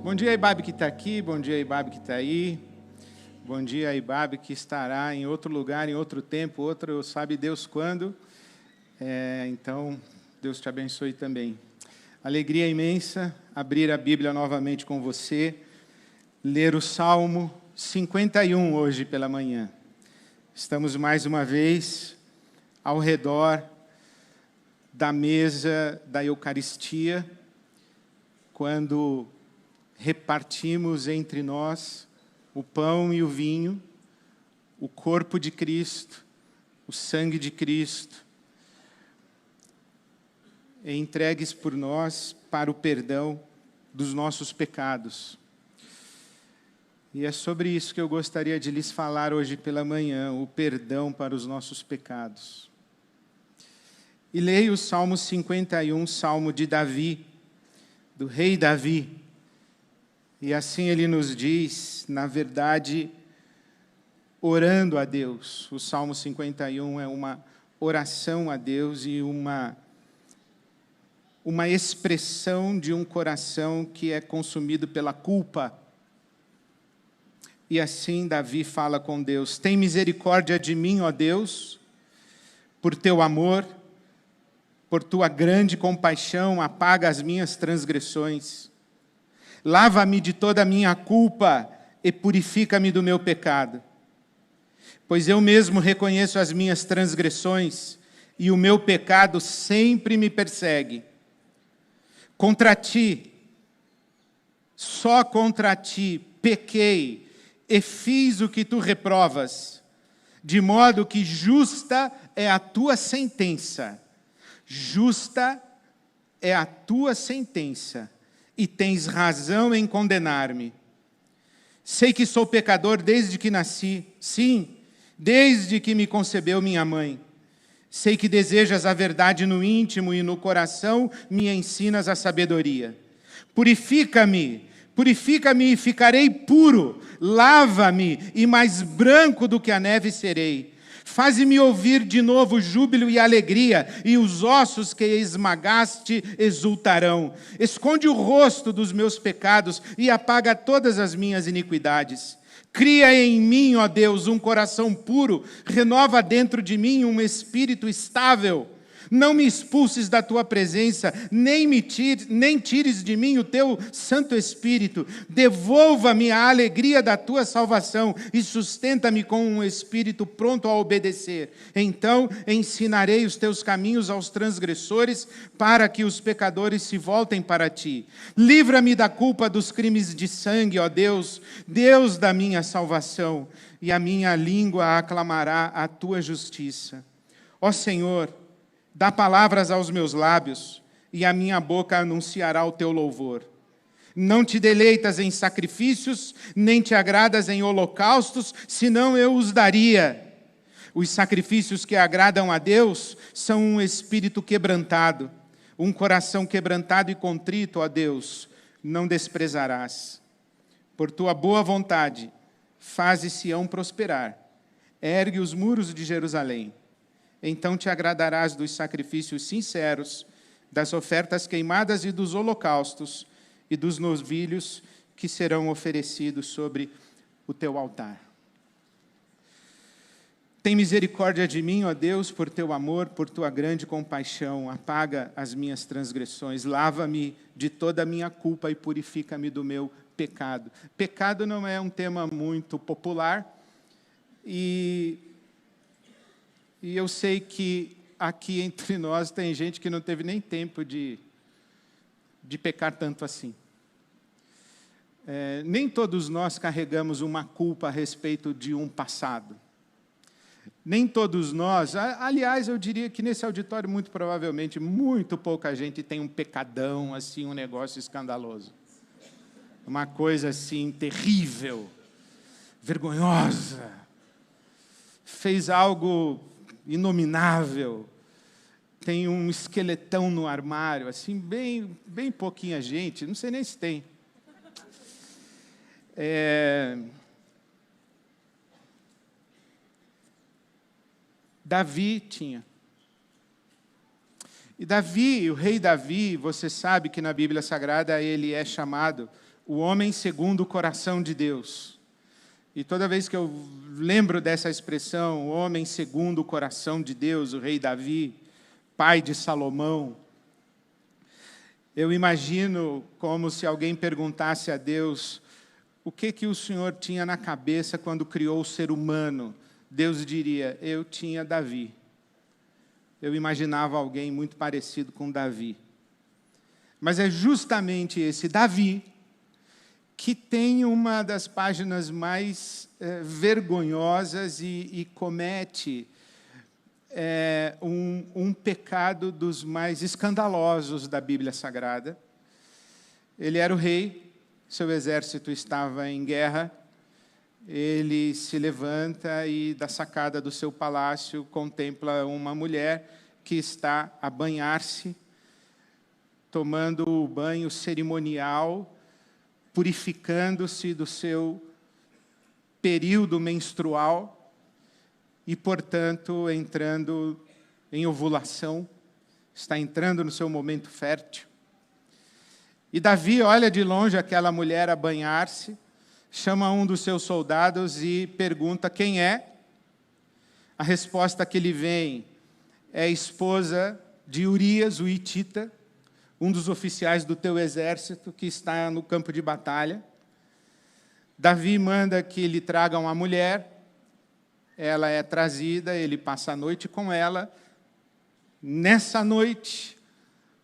Bom dia, Ibabe, que está aqui. Bom dia, Ibabe, que está aí. Bom dia, Ibabe, que estará em outro lugar, em outro tempo, outro sabe Deus quando. Então, Deus te abençoe também. Alegria imensa abrir a Bíblia novamente com você, ler o Salmo 51 hoje pela manhã. Estamos mais uma vez ao redor da mesa da Eucaristia, quando repartimos entre nós o pão e o vinho, o corpo de Cristo, o sangue de Cristo, entregues por nós para o perdão dos nossos pecados. E é sobre isso que eu gostaria de lhes falar hoje pela manhã, o perdão para os nossos pecados. E leio o Salmo 51, Salmo de Davi, do rei Davi. E assim ele nos diz, na verdade, orando a Deus. O Salmo 51 é uma oração a Deus e uma expressão de um coração que é consumido pela culpa. E assim Davi fala com Deus: tem misericórdia de mim, ó Deus, por teu amor, por tua grande compaixão, apaga as minhas transgressões. Lava-me de toda a minha culpa e purifica-me do meu pecado. Pois eu mesmo reconheço as minhas transgressões e o meu pecado sempre me persegue. Contra ti, só contra ti, pequei e fiz o que tu reprovas, de modo que justa é a tua sentença. Justa é a tua sentença, e tens razão em condenar-me. Sei que sou pecador desde que nasci, sim, desde que me concebeu minha mãe. Sei que desejas a verdade no íntimo e no coração me ensinas a sabedoria. Purifica-me e ficarei puro. Lava-me e mais branco do que a neve serei. Faze-me ouvir de novo júbilo e alegria, e os ossos que esmagaste exultarão. Esconde o rosto dos meus pecados e apaga todas as minhas iniquidades. Cria em mim, ó Deus, um coração puro, renova dentro de mim um espírito estável. Não me expulses da tua presença, nem tires de mim o teu Santo Espírito. Devolva-me a alegria da tua salvação e sustenta-me com um espírito pronto a obedecer. Então ensinarei os teus caminhos aos transgressores, para que os pecadores se voltem para ti. Livra-me da culpa dos crimes de sangue, ó Deus, Deus da minha salvação, e a minha língua aclamará a tua justiça. Ó Senhor, dá palavras aos meus lábios, e a minha boca anunciará o teu louvor. Não te deleitas em sacrifícios, nem te agradas em holocaustos, senão eu os daria. Os sacrifícios que agradam a Deus são um espírito quebrantado, um coração quebrantado e contrito, ó Deus, não desprezarás. Por tua boa vontade, faze Sião prosperar, ergue os muros de Jerusalém. Então te agradarás dos sacrifícios sinceros, das ofertas queimadas e dos holocaustos, e dos novilhos que serão oferecidos sobre o teu altar. Tem misericórdia de mim, ó Deus, por teu amor, por tua grande compaixão. Apaga as minhas transgressões, lava-me de toda a minha culpa e purifica-me do meu pecado. Pecado não é um tema muito popular, e eu sei que aqui entre nós tem gente que não teve nem tempo de pecar tanto assim. Nem todos nós carregamos uma culpa a respeito de um passado. Nem todos nós, aliás, eu diria que nesse auditório, muito provavelmente, muito pouca gente tem um pecadão, assim, um negócio escandaloso. Uma coisa assim, terrível, vergonhosa. Fez algo inominável, tem um esqueletão no armário, assim, bem pouquinha gente, não sei nem se tem. Davi tinha. E Davi, o rei Davi, você sabe que na Bíblia Sagrada ele é chamado o homem segundo o coração de Deus. E toda vez que eu lembro dessa expressão, o homem segundo o coração de Deus, o rei Davi, pai de Salomão, eu imagino como se alguém perguntasse a Deus o que o Senhor tinha na cabeça quando criou o ser humano. Deus diria, eu tinha Davi. Eu imaginava alguém muito parecido com Davi. Mas é justamente esse Davi que tem uma das páginas mais vergonhosas e comete um pecado dos mais escandalosos da Bíblia Sagrada. Ele era o rei, seu exército estava em guerra, ele se levanta e, da sacada do seu palácio, contempla uma mulher que está a banhar-se, tomando o banho cerimonial, purificando-se do seu período menstrual e, portanto, entrando em ovulação, está entrando no seu momento fértil. E Davi olha de longe aquela mulher a banhar-se, chama um dos seus soldados e pergunta quem é. A resposta que lhe vem é a esposa de Urias, o hitita, um dos oficiais do teu exército que está no campo de batalha. Davi manda que lhe tragam a mulher, ela é trazida, ele passa a noite com ela. Nessa noite,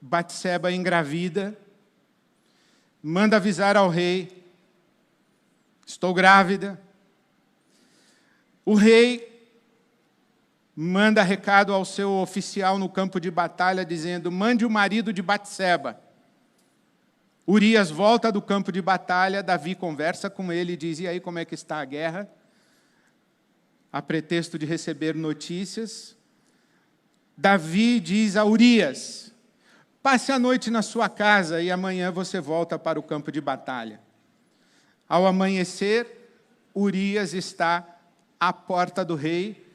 Batseba engravida, manda avisar ao rei, estou grávida. O rei manda recado ao seu oficial no campo de batalha, dizendo, mande o marido de Batseba. Urias volta do campo de batalha, Davi conversa com ele e diz, e aí, como é que está a guerra? A pretexto de receber notícias, Davi diz a Urias, passe a noite na sua casa e amanhã você volta para o campo de batalha. Ao amanhecer, Urias está à porta do rei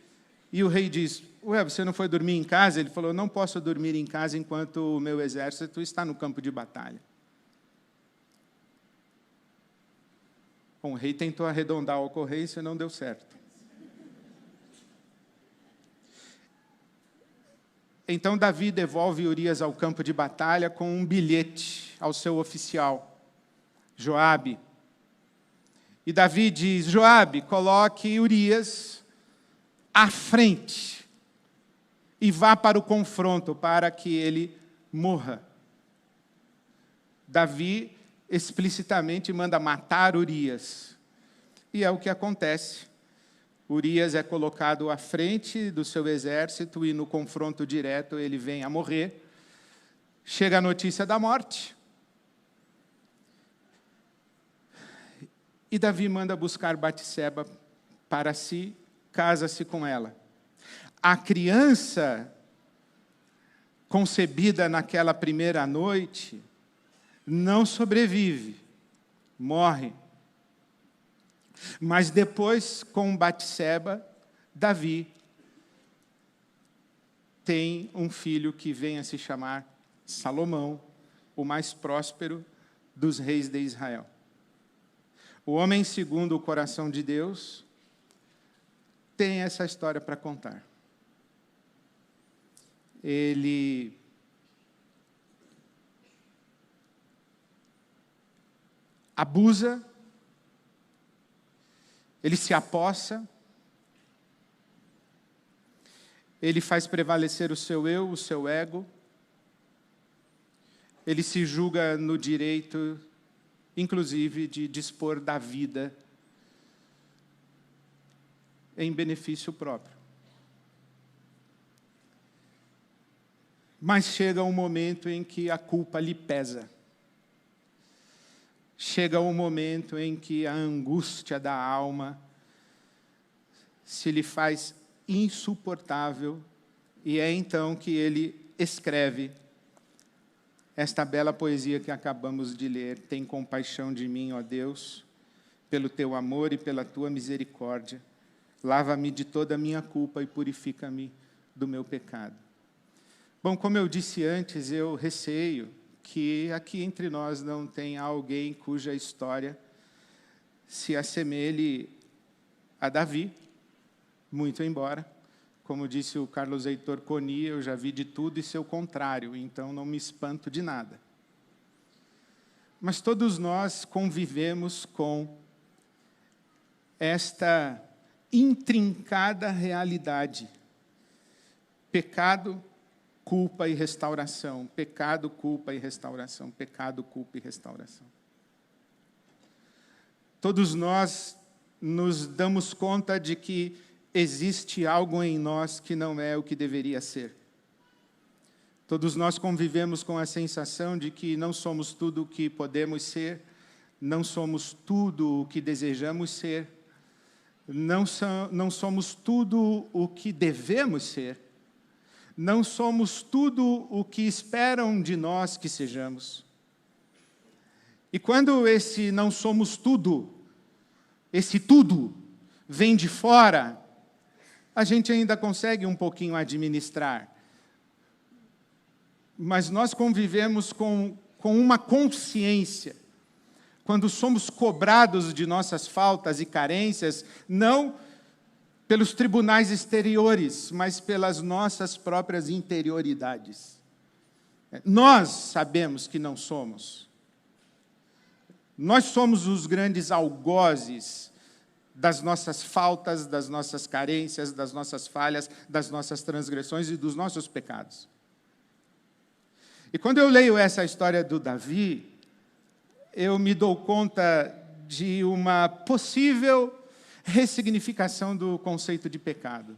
e o rei diz, ué, você não foi dormir em casa? Ele falou, não posso dormir em casa enquanto o meu exército está no campo de batalha. Bom, o rei tentou arredondar a ocorrência e não deu certo. Então Davi devolve Urias ao campo de batalha com um bilhete ao seu oficial, Joabe. E Davi diz, Joabe, coloque Urias à frente e vá para o confronto para que ele morra. Davi explicitamente manda matar Urias. E é o que acontece. Urias é colocado à frente do seu exército e no confronto direto ele vem a morrer. Chega a notícia da morte. E Davi manda buscar Batseba para si, casa-se com ela. A criança concebida naquela primeira noite não sobrevive, morre. Mas depois, com Batseba, Davi tem um filho que vem a se chamar Salomão, o mais próspero dos reis de Israel. O homem segundo o coração de Deus tem essa história para contar. Ele abusa, ele se apossa, ele faz prevalecer o seu eu, o seu ego, ele se julga no direito, inclusive, de dispor da vida em benefício próprio. Mas chega um momento em que a culpa lhe pesa. Chega um momento em que a angústia da alma se lhe faz insuportável, e é então que ele escreve esta bela poesia que acabamos de ler. Tem compaixão de mim, ó Deus, pelo teu amor e pela tua misericórdia. Lava-me de toda a minha culpa e purifica-me do meu pecado. Bom, como eu disse antes, eu receio que aqui entre nós não tenha alguém cuja história se assemelhe a Davi, muito embora, como disse o Carlos Heitor Coni, eu já vi de tudo e seu contrário, então não me espanto de nada. Mas todos nós convivemos com esta intrincada realidade. Pecado, culpa e restauração. Pecado, culpa e restauração. Pecado, culpa e restauração. Todos nós nos damos conta de que existe algo em nós que não é o que deveria ser. Todos nós convivemos com a sensação de que não somos tudo o que podemos ser, não somos tudo o que desejamos ser, não somos tudo o que devemos ser, não somos tudo o que esperam de nós que sejamos. E quando esse não somos tudo, esse tudo vem de fora, a gente ainda consegue um pouquinho administrar. Mas nós convivemos com uma consciência, quando somos cobrados de nossas faltas e carências, não pelos tribunais exteriores, mas pelas nossas próprias interioridades. Nós sabemos que não somos. Nós somos os grandes algozes das nossas faltas, das nossas carências, das nossas falhas, das nossas transgressões e dos nossos pecados. E quando eu leio essa história do Davi, eu me dou conta de uma possível ressignificação do conceito de pecado.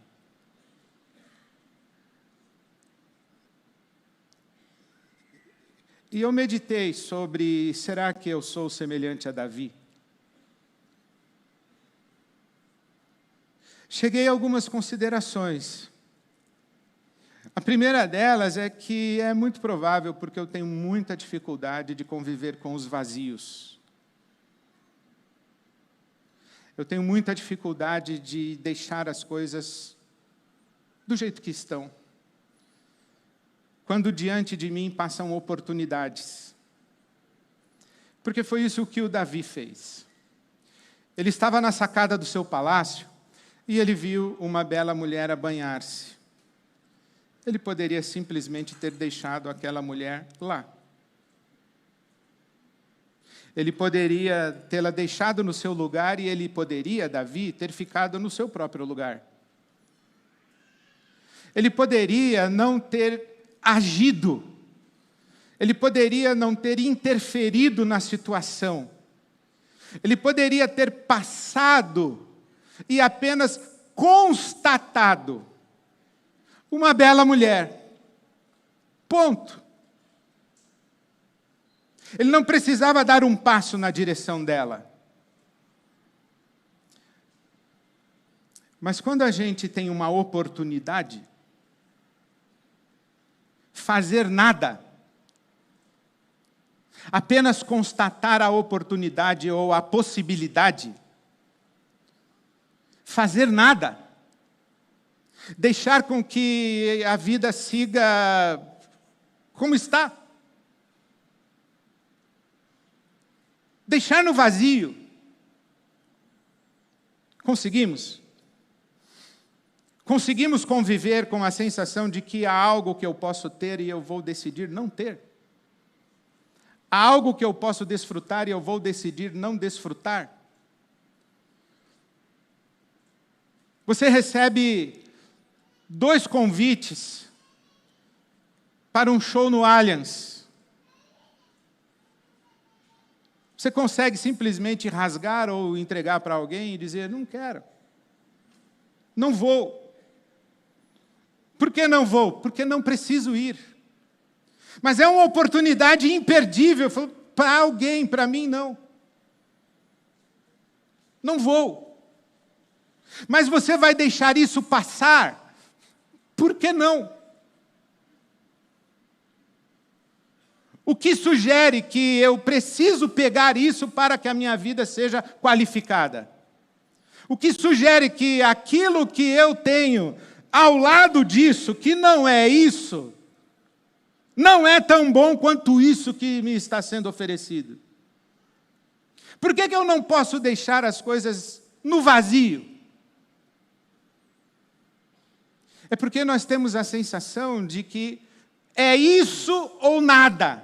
E eu meditei sobre, será que eu sou semelhante a Davi? Cheguei a algumas considerações. A primeira delas é que é muito provável, porque eu tenho muita dificuldade de conviver com os vazios. Eu tenho muita dificuldade de deixar as coisas do jeito que estão. Quando diante de mim passam oportunidades. Porque foi isso que o Davi fez. Ele estava na sacada do seu palácio e ele viu uma bela mulher a banhar-se. Ele poderia simplesmente ter deixado aquela mulher lá. Ele poderia tê-la deixado no seu lugar e ele poderia, Davi, ter ficado no seu próprio lugar. Ele poderia não ter agido. Ele poderia não ter interferido na situação. Ele poderia ter passado e apenas constatado uma bela mulher. Ponto. Ele não precisava dar um passo na direção dela. Mas quando a gente tem uma oportunidade, fazer nada, apenas constatar a oportunidade ou a possibilidade, fazer nada, deixar com que a vida siga como está. Deixar no vazio. Conseguimos? Conseguimos conviver com a sensação de que há algo que eu posso ter e eu vou decidir não ter? Há algo que eu posso desfrutar e eu vou decidir não desfrutar? Você recebe 2 convites para um show no Allianz. Você consegue simplesmente rasgar ou entregar para alguém e dizer, não quero, não vou. Por que não vou? Porque não preciso ir. Mas é uma oportunidade imperdível para alguém, para mim não. Não vou. Mas você vai deixar isso passar? Por que não? O que sugere que eu preciso pegar isso para que a minha vida seja qualificada? O que sugere que aquilo que eu tenho ao lado disso, que não é isso, não é tão bom quanto isso que me está sendo oferecido? Por que eu não posso deixar as coisas no vazio? É porque nós temos a sensação de que é isso ou nada.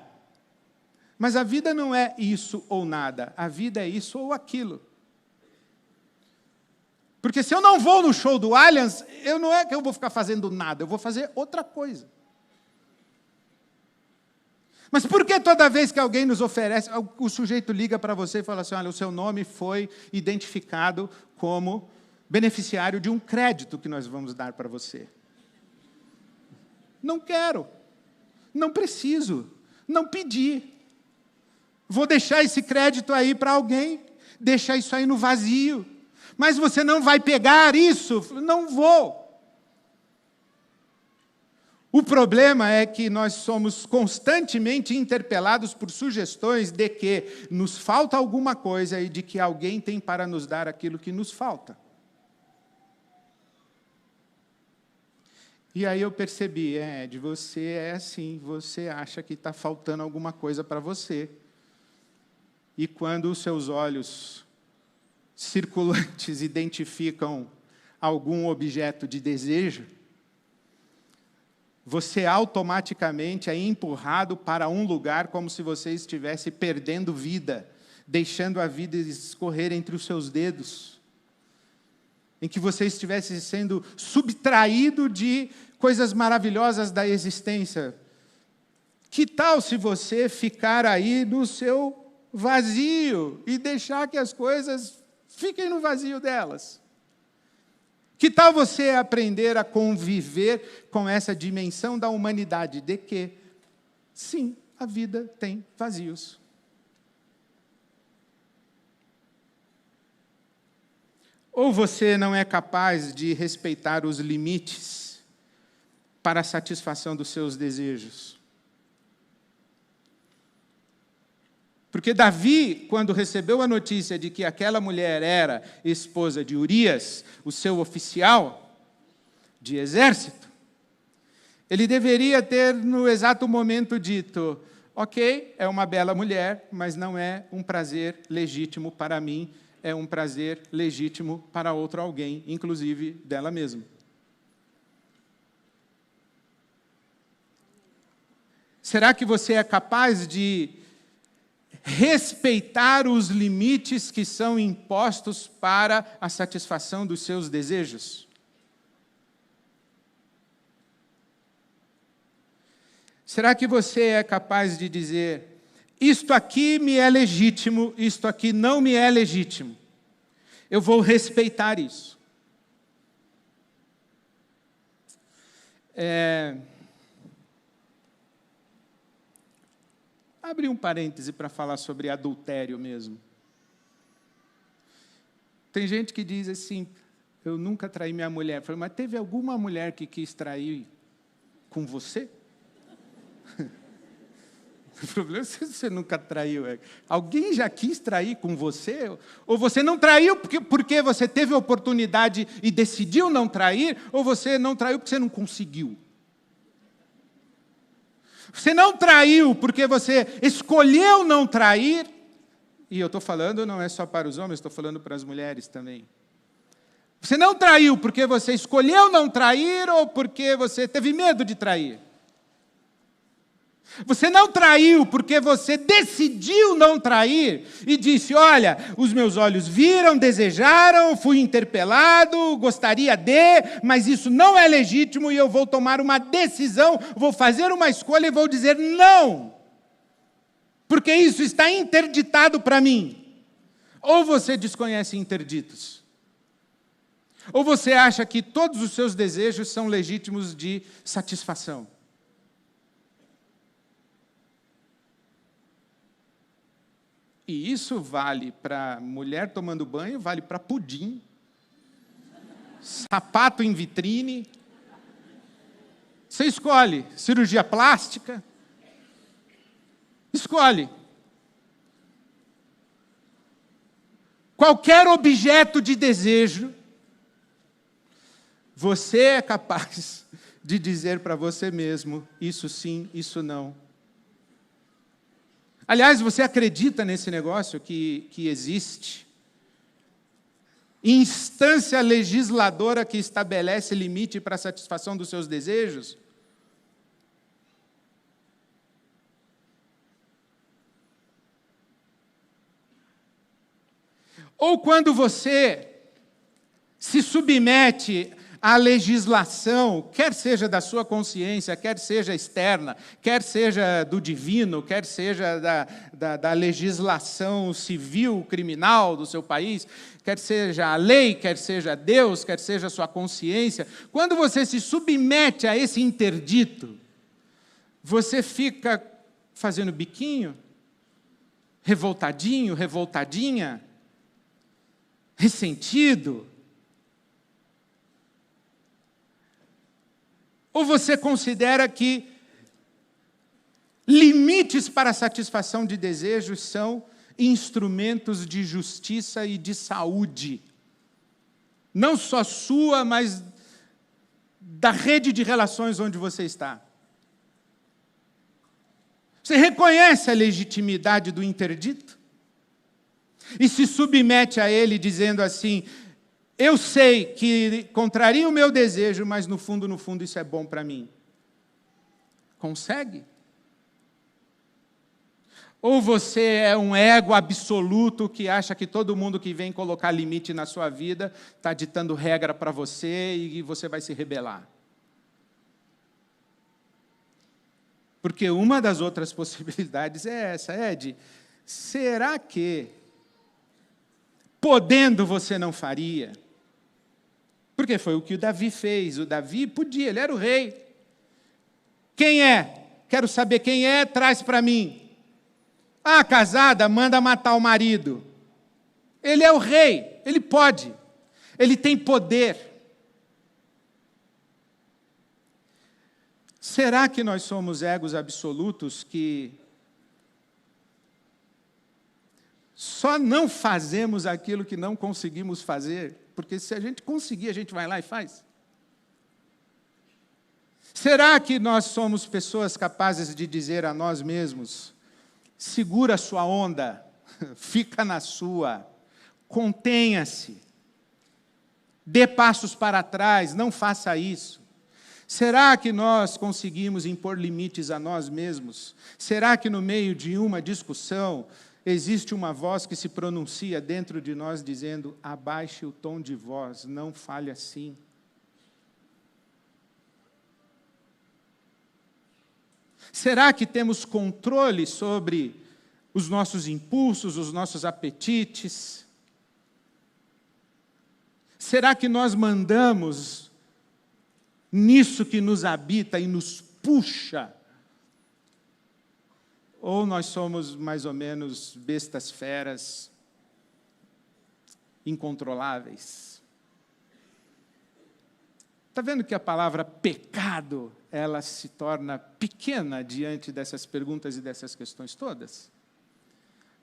Mas a vida não é isso ou nada. A vida é isso ou aquilo. Porque se eu não vou no show do Allianz, não é que eu vou ficar fazendo nada, eu vou fazer outra coisa. Mas por que toda vez que alguém nos oferece, o sujeito liga para você e fala assim, olha, o seu nome foi identificado como beneficiário de um crédito que nós vamos dar para você. Não quero, não preciso, não pedi. Vou deixar esse crédito aí para alguém, deixar isso aí no vazio. Mas você não vai pegar isso? Não vou. O problema é que nós somos constantemente interpelados por sugestões de que nos falta alguma coisa e de que alguém tem para nos dar aquilo que nos falta. E aí eu percebi, Ed, você é assim, você acha que está faltando alguma coisa para você. E quando os seus olhos circulantes identificam algum objeto de desejo, você automaticamente é empurrado para um lugar como se você estivesse perdendo vida, deixando a vida escorrer entre os seus dedos, em que você estivesse sendo subtraído de coisas maravilhosas da existência. Que tal se você ficar aí no seu vazio e deixar que as coisas fiquem no vazio delas? Que tal você aprender a conviver com essa dimensão da humanidade de que, sim, a vida tem vazios. Ou você não é capaz de respeitar os limites para a satisfação dos seus desejos? Porque Davi, quando recebeu a notícia de que aquela mulher era esposa de Urias, o seu oficial de exército, ele deveria ter, no exato momento, dito, ok, é uma bela mulher, mas não é um prazer legítimo para mim, é um prazer legítimo para outro alguém, inclusive dela mesma. Será que você é capaz de respeitar os limites que são impostos para a satisfação dos seus desejos? Será que você é capaz de dizer, isto aqui me é legítimo, isto aqui não me é legítimo? Eu vou respeitar isso. Abri um parêntese para falar sobre adultério mesmo. Tem gente que diz assim, eu nunca traí minha mulher. Eu falei, mas teve alguma mulher que quis trair com você? O problema é que você nunca traiu. Alguém já quis trair com você? Ou você não traiu porque você teve a oportunidade e decidiu não trair? Ou você não traiu porque você não conseguiu? Você não traiu porque você escolheu não trair? E eu estou falando não é só para os homens, estou falando para as mulheres também. Você não traiu porque você escolheu não trair ou porque você teve medo de trair? Você não traiu porque você decidiu não trair e disse, olha, os meus olhos viram, desejaram, fui interpelado, gostaria de, mas isso não é legítimo e eu vou tomar uma decisão, vou fazer uma escolha e vou dizer não, porque isso está interditado para mim. Ou você desconhece interditos, ou você acha que todos os seus desejos são legítimos de satisfação. E isso vale para mulher tomando banho, vale para pudim, sapato em vitrine. Você escolhe cirurgia plástica. Escolhe. Qualquer objeto de desejo Você é capaz de dizer para você mesmo, isso sim, isso não. Aliás, você acredita nesse negócio que existe? Instância legisladora que estabelece limite para a satisfação dos seus desejos? Ou quando você se submete à legislação, quer seja da sua consciência, quer seja externa, quer seja do divino, quer seja da legislação civil, criminal do seu país, quer seja a lei, quer seja Deus, quer seja a sua consciência, quando você se submete a esse interdito, você fica fazendo biquinho, revoltadinho, revoltadinha, ressentido? Ou você considera que limites para a satisfação de desejos são instrumentos de justiça e de saúde? Não só sua, mas da rede de relações onde você está. Você reconhece a legitimidade do interdito? E se submete a ele dizendo assim, eu sei que contraria o meu desejo, mas no fundo, isso é bom para mim. Consegue? Ou você é um ego absoluto que acha que todo mundo que vem colocar limite na sua vida está ditando regra para você e você vai se rebelar? Porque uma das outras possibilidades é essa, Ed, será que, podendo, você não faria? Porque foi o que o Davi fez. O Davi podia, ele era o rei. Quem é? Quero saber quem é, traz para mim. Ah, casada, manda matar o marido. Ele é o rei, ele pode. Ele tem poder. Será que nós somos egos absolutos que só não fazemos aquilo que não conseguimos fazer? Porque se a gente conseguir, a gente vai lá e faz. Será que nós somos pessoas capazes de dizer a nós mesmos, segura a sua onda, fica na sua, contenha-se, dê passos para trás, não faça isso? Será que nós conseguimos impor limites a nós mesmos? Será que no meio de uma discussão existe uma voz que se pronuncia dentro de nós dizendo, abaixe o tom de voz, não fale assim? Será que temos controle sobre os nossos impulsos, os nossos apetites? Será que nós mandamos nisso que nos habita e nos puxa? Ou nós somos mais ou menos bestas feras, incontroláveis? Está vendo que a palavra pecado, ela se torna pequena diante dessas perguntas e dessas questões todas?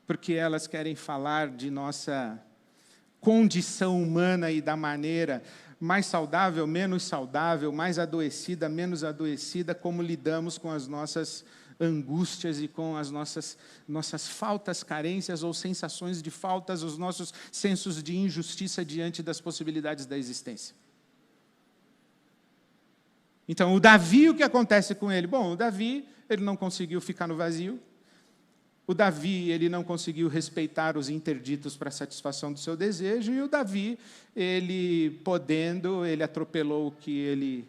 Porque elas querem falar de nossa condição humana e da maneira mais saudável, menos saudável, mais adoecida, menos adoecida, como lidamos com as nossas angústias e com as nossas faltas, carências ou sensações de faltas, os nossos sensos de injustiça diante das possibilidades da existência. Então, o Davi, o que acontece com ele? Bom, o Davi, ele não conseguiu ficar no vazio. O Davi, ele não conseguiu respeitar os interditos para a satisfação do seu desejo. E o Davi, ele podendo, ele atropelou o que ele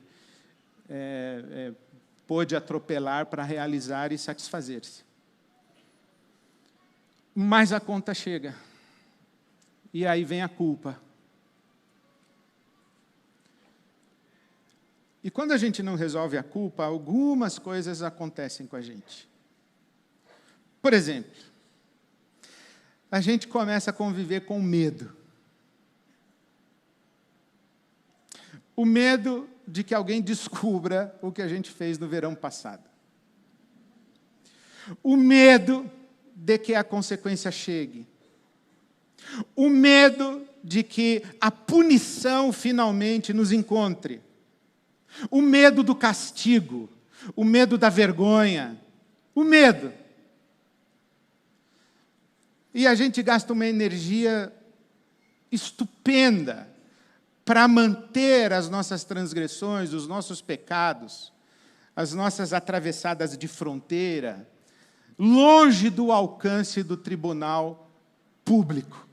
pôde atropelar para realizar e satisfazer-se. Mas a conta chega. E aí vem a culpa. E quando a gente não resolve a culpa, algumas coisas acontecem com a gente. Por exemplo, a gente começa a conviver com medo. O medo de que alguém descubra o que a gente fez no verão passado. O medo de que a consequência chegue. O medo de que a punição finalmente nos encontre. O medo do castigo, o medo da vergonha, o medo. E a gente gasta uma energia estupenda para manter as nossas transgressões, os nossos pecados, as nossas atravessadas de fronteira, longe do alcance do tribunal público.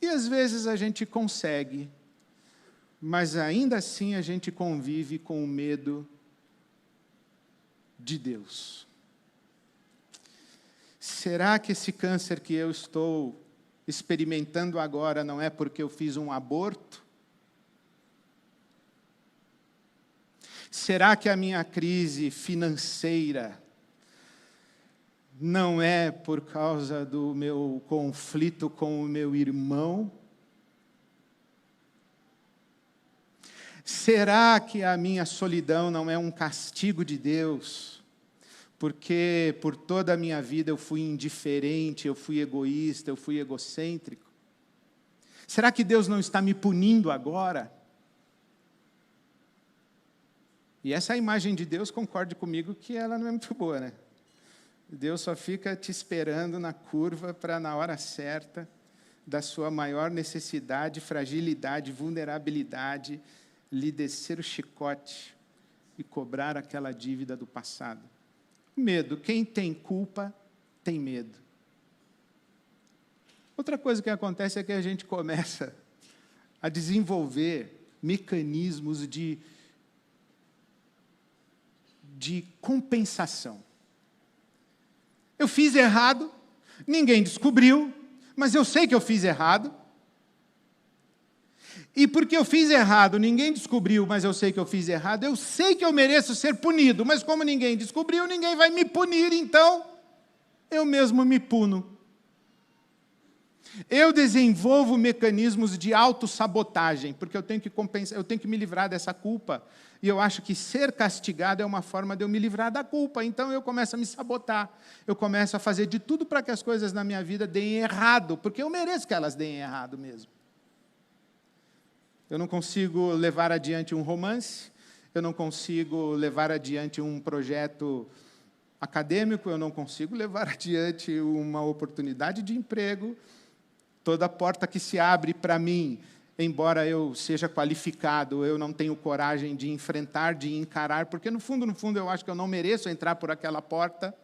E às vezes a gente consegue, mas ainda assim a gente convive com o medo de Deus. Será que esse câncer que eu estou experimentando agora não é porque eu fiz um aborto? Será que a minha crise financeira não é por causa do meu conflito com o meu irmão? Será que a minha solidão não é um castigo de Deus? Porque por toda a minha vida eu fui indiferente, eu fui egoísta, eu fui egocêntrico? Será que Deus não está me punindo agora? E essa imagem de Deus, concorde comigo que ela não é muito boa, né? Deus só fica te esperando na curva para, na hora certa, da sua maior necessidade, fragilidade, vulnerabilidade, lhe descer o chicote e cobrar aquela dívida do passado. Medo. Quem tem culpa, tem medo. Outra coisa que acontece é que a gente começa a desenvolver mecanismos de compensação. Eu fiz errado, ninguém descobriu, mas eu sei que eu fiz errado. E porque eu fiz errado, ninguém descobriu, mas eu sei que eu fiz errado, eu sei que eu mereço ser punido, mas como ninguém descobriu, ninguém vai me punir, então eu mesmo me puno. Eu desenvolvo mecanismos de autossabotagem, porque eu tenho que compensar, eu tenho que me livrar dessa culpa. E eu acho que ser castigado é uma forma de eu me livrar da culpa. Então eu começo a me sabotar. Eu começo a fazer de tudo para que as coisas na minha vida deem errado, porque eu mereço que elas deem errado mesmo. Eu não consigo levar adiante um romance, eu não consigo levar adiante um projeto acadêmico, eu não consigo levar adiante uma oportunidade de emprego. Toda porta que se abre para mim, embora eu seja qualificado, eu não tenho coragem de enfrentar, de encarar, porque no fundo, eu acho que eu não mereço entrar por aquela porta.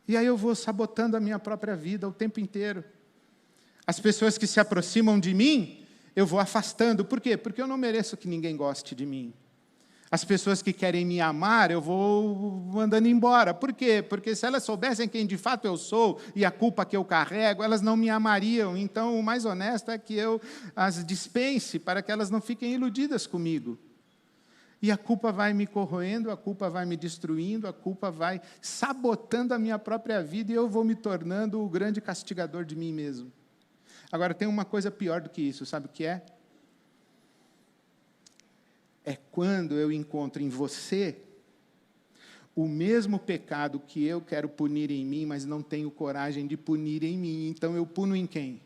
E aí eu vou sabotando a minha própria vida o tempo inteiro. As pessoas que se aproximam de mim, eu vou afastando. Por quê? Porque eu não mereço que ninguém goste de mim. As pessoas que querem me amar, eu vou mandando embora. Por quê? Porque se elas soubessem quem de fato eu sou e a culpa que eu carrego, elas não me amariam. Então, o mais honesto é que eu as dispense para que elas não fiquem iludidas comigo. E a culpa vai me corroendo, a culpa vai me destruindo, a culpa vai sabotando a minha própria vida e eu vou me tornando o grande castigador de mim mesmo. Agora, tem uma coisa pior do que isso, sabe o que é? É quando eu encontro em você o mesmo pecado que eu quero punir em mim, mas não tenho coragem de punir em mim. Então, eu puno em quem?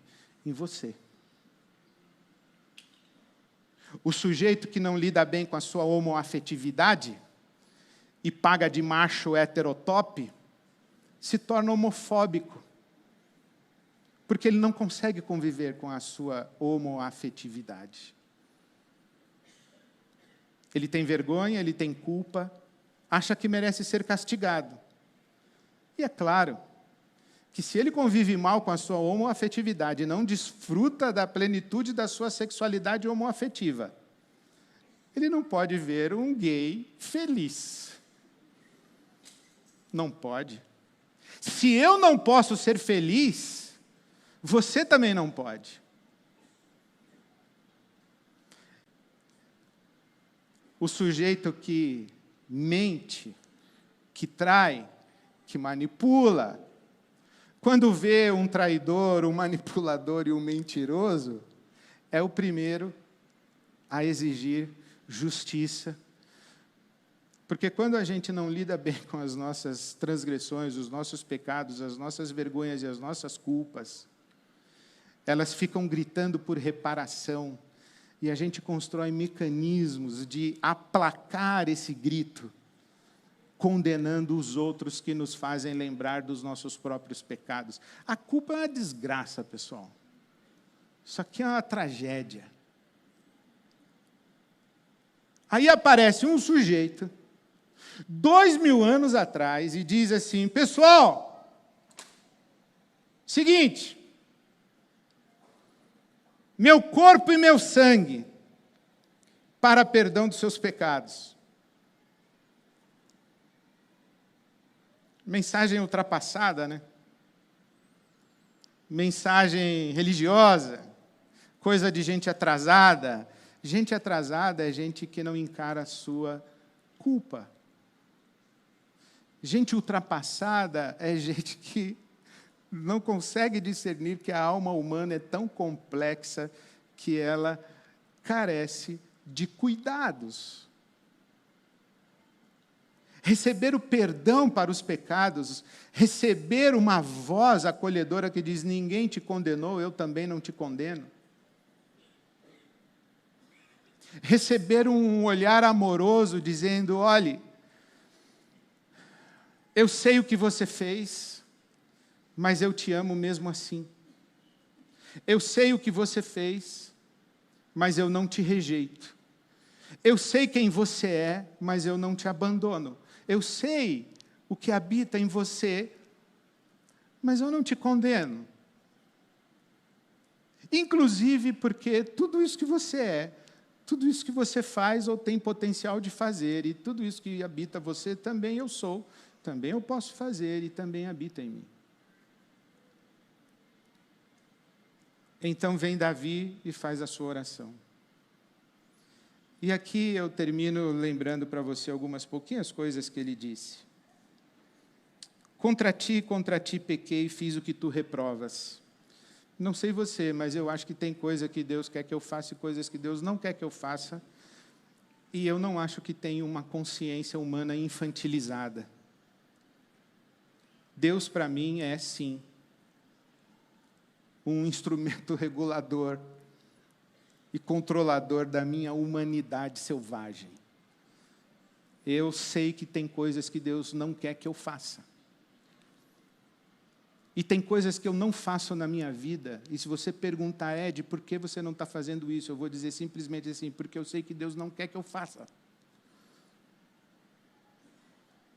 Em você. O sujeito que não lida bem com a sua homoafetividade e paga de macho heterotop, se torna homofóbico. Porque ele não consegue conviver com a sua homoafetividade. Ele tem vergonha, ele tem culpa, acha que merece ser castigado. E é claro que se ele convive mal com a sua homoafetividade e não desfruta da plenitude da sua sexualidade homoafetiva, ele não pode ver um gay feliz. Não pode. Se eu não posso ser feliz, você também não pode. O sujeito que mente, que trai, que manipula, quando vê um traidor, um manipulador e um mentiroso, é o primeiro a exigir justiça, Porque quando a gente não lida bem com as nossas transgressões, os nossos pecados, as nossas vergonhas e as nossas culpas, elas ficam gritando por reparação, e a gente constrói mecanismos de aplacar esse grito, condenando os outros que nos fazem lembrar dos nossos próprios pecados. A culpa é uma desgraça, pessoal. Isso aqui é uma tragédia. Aí aparece um sujeito, 2000 anos atrás, e diz assim: pessoal, seguinte, meu corpo e meu sangue para perdão dos seus pecados. Mensagem ultrapassada, né? Mensagem religiosa, coisa de gente atrasada. Gente atrasada é gente que não encara a sua culpa. Gente ultrapassada é gente que não consegue discernir que a alma humana é tão complexa que ela carece de cuidados. Receber o perdão para os pecados, receber uma voz acolhedora que diz: ninguém te condenou, eu também não te condeno. Receber um olhar amoroso dizendo: olhe, eu sei o que você fez, mas eu te amo mesmo assim. Eu sei o que você fez, mas eu não te rejeito. Eu sei quem você é, mas eu não te abandono. Eu sei o que habita em você, mas eu não te condeno. Inclusive porque tudo isso que você é, tudo isso que você faz ou tem potencial de fazer, e tudo isso que habita você também eu sou, também eu posso fazer e também habita em mim. Então vem Davi e faz a sua oração. E aqui eu termino lembrando para você algumas pouquinhas coisas que ele disse. Contra ti pequei e fiz o que tu reprovas. Não sei você, mas eu acho que tem coisa que Deus quer que eu faça e coisas que Deus não quer que eu faça. E eu não acho que tenha uma consciência humana infantilizada. Deus, para mim, é, sim, um instrumento regulador e controlador da minha humanidade selvagem. Eu sei que tem coisas que Deus não quer que eu faça. E tem coisas que eu não faço na minha vida, e se você perguntar: Ed, por que você não está fazendo isso? Eu vou dizer simplesmente assim: porque eu sei que Deus não quer que eu faça.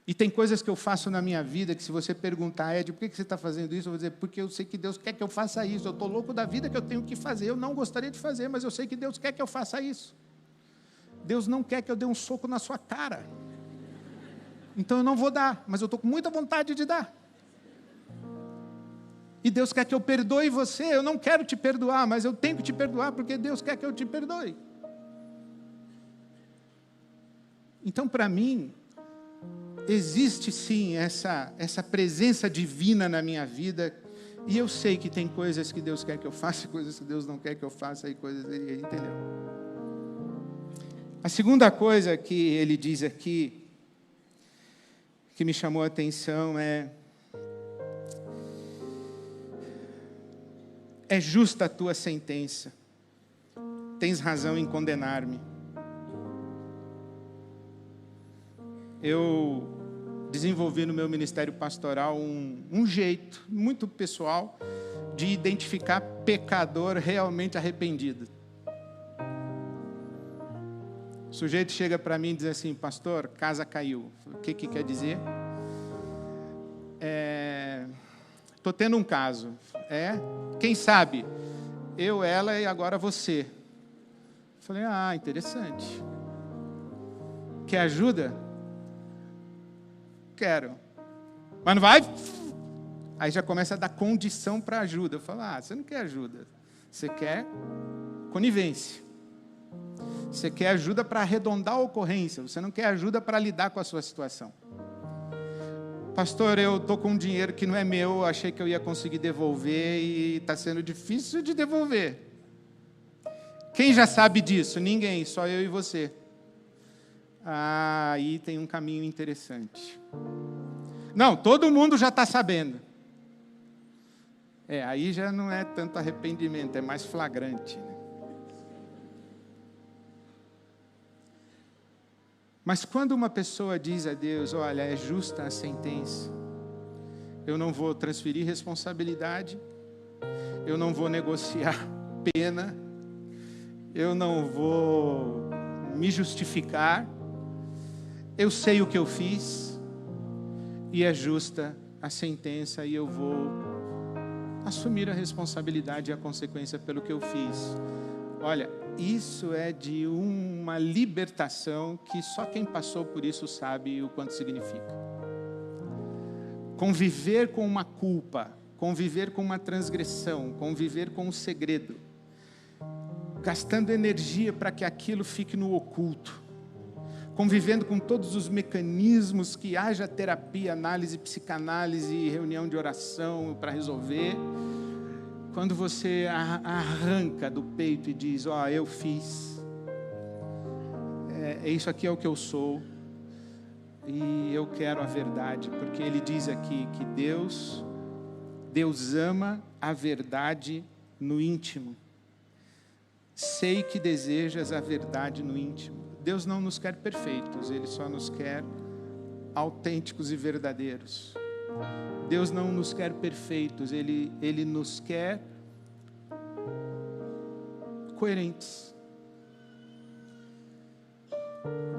E tem coisas que eu faço na minha vida que, se você perguntar: Ed, por que você está fazendo isso? Eu vou dizer: porque eu sei que Deus quer que eu faça isso. Eu estou louco da vida que eu tenho que fazer. Eu não gostaria de fazer, mas eu sei que Deus quer que eu faça isso. Deus não quer que eu dê um soco na sua cara. Então eu não vou dar, mas eu estou com muita vontade de dar. E Deus quer que eu perdoe você. Eu não quero te perdoar, mas eu tenho que te perdoar porque Deus quer que eu te perdoe. Então, para mim, existe sim essa presença divina na minha vida, e eu sei que tem coisas que Deus quer que eu faça, coisas que Deus não quer que eu faça, e coisas, entendeu? A segunda coisa que ele diz aqui, que me chamou a atenção, é justa a tua sentença, tens razão em condenar-me. Eu desenvolvi no meu ministério pastoral um jeito muito pessoal de identificar pecador realmente arrependido. O sujeito chega para mim e diz assim: pastor, casa caiu. O que quer dizer? Estou tendo um caso. Quem sabe? Eu, ela e agora você. Falei: interessante. Quer ajuda? Quero. Mas não vai? Aí já começa a dar condição para ajuda. Eu falo: você não quer ajuda. Você quer conivência. Você quer ajuda para arredondar a ocorrência. Você não quer ajuda para lidar com a sua situação. Pastor, eu estou com um dinheiro que não é meu, achei que eu ia conseguir devolver e está sendo difícil de devolver. Quem já sabe disso? Ninguém, só eu e você. aí tem um caminho interessante. Não, todo mundo já está sabendo. Aí já não é tanto arrependimento, é mais flagrante, né? Mas quando uma pessoa diz a Deus, olha, é justa a sentença, eu não vou transferir responsabilidade, eu não vou negociar pena, eu não vou me justificar, eu sei o que eu fiz, e é justa a sentença, e eu vou assumir a responsabilidade e a consequência pelo que eu fiz. Olha, isso é de uma libertação que só quem passou por isso sabe o quanto significa. Conviver com uma culpa, conviver com uma transgressão, conviver com um segredo, gastando energia para que aquilo fique no oculto, convivendo com todos os mecanismos que haja terapia, análise, psicanálise, reunião de oração para resolver. Quando você arranca do peito e diz, eu fiz, isso aqui é o que eu sou, e eu quero a verdade, porque ele diz aqui que Deus ama a verdade no íntimo. Sei que desejas a verdade no íntimo. Deus não nos quer perfeitos, Ele só nos quer autênticos e verdadeiros. Deus não nos quer perfeitos, Ele nos quer coerentes.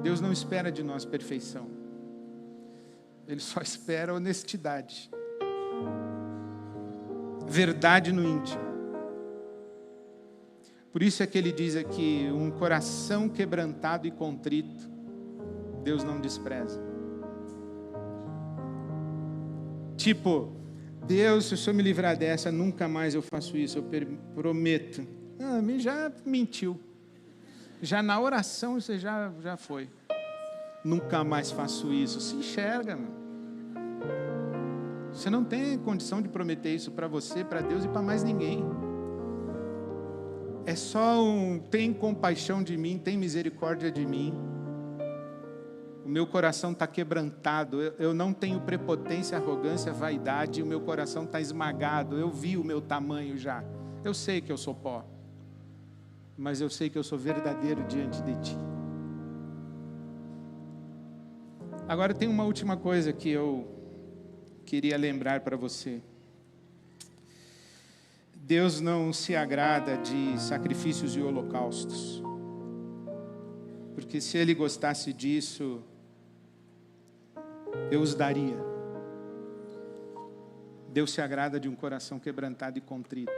Deus não espera de nós perfeição. Ele só espera honestidade. Verdade no íntimo. Por isso é que ele diz aqui, um coração quebrantado e contrito, Deus não despreza. Tipo, Deus, se o Senhor me livrar dessa, nunca mais eu faço isso, eu prometo. Já mentiu. Já na oração você já foi. Nunca mais faço isso. Se enxerga, meu. Você não tem condição de prometer isso para você, para Deus e para mais ninguém. É só tem compaixão de mim, tem misericórdia de mim. O meu coração está quebrantado, eu não tenho prepotência, arrogância, vaidade, o meu coração está esmagado, eu vi o meu tamanho já. Eu sei que eu sou pó, mas eu sei que eu sou verdadeiro diante de ti. Agora tem uma última coisa que eu queria lembrar para você. Deus não se agrada de sacrifícios e holocaustos. Porque se Ele gostasse disso, eu os daria. Deus se agrada de um coração quebrantado e contrito.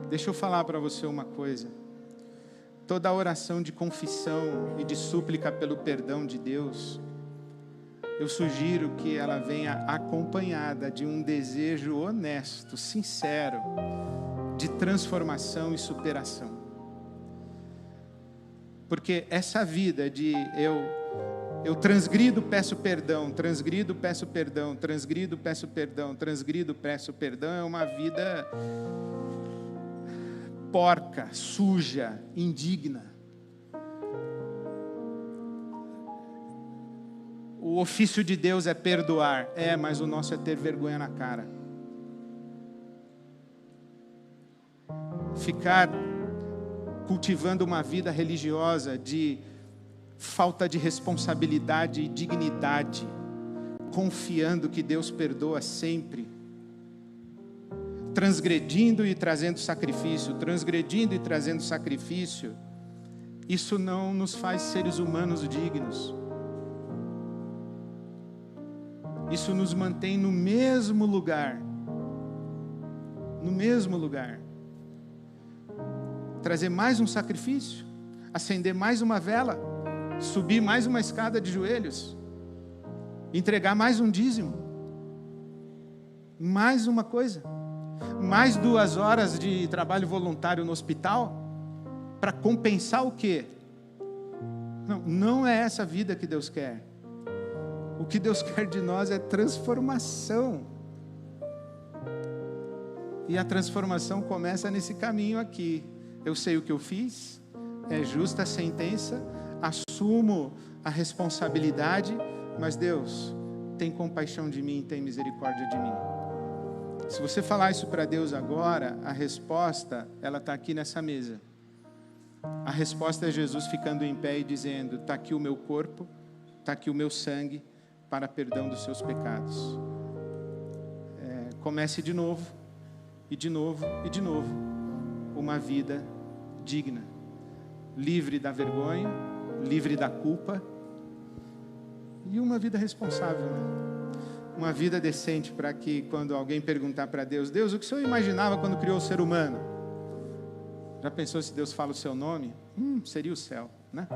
Deixa eu falar para você uma coisa. Toda oração de confissão e de súplica pelo perdão de Deus, eu sugiro que ela venha acompanhada de um desejo honesto, sincero, de transformação e superação. Porque essa vida de eu transgrido, peço perdão, transgrido, peço perdão, transgrido, peço perdão, transgrido, peço perdão, é uma vida porca, suja, indigna. O ofício de Deus é perdoar, mas o nosso é ter vergonha na cara. Ficar cultivando uma vida religiosa de falta de responsabilidade e dignidade, confiando que Deus perdoa sempre, transgredindo e trazendo sacrifício, transgredindo e trazendo sacrifício, isso não nos faz seres humanos dignos. Isso nos mantém no mesmo lugar. No mesmo lugar. Trazer mais um sacrifício, acender mais uma vela, subir mais uma escada de joelhos, entregar mais um dízimo, mais uma coisa, mais 2 horas de trabalho voluntário no hospital, para compensar o quê? Não é essa vida que Deus quer. O que Deus quer de nós é transformação. E a transformação começa nesse caminho aqui. Eu sei o que eu fiz, é justa a sentença, assumo a responsabilidade, mas Deus, tem compaixão de mim, tem misericórdia de mim. Se você falar isso para Deus agora, a resposta, ela está aqui nessa mesa. A resposta é Jesus ficando em pé e dizendo: está aqui o meu corpo, está aqui o meu sangue, para perdão dos seus pecados. Comece de novo, e de novo, e de novo, uma vida digna, livre da vergonha, livre da culpa, e uma vida responsável, né? Uma vida decente, para que quando alguém perguntar para Deus: Deus, o que o Senhor imaginava quando criou o ser humano? Já pensou se Deus fala o seu nome? Seria o céu, né?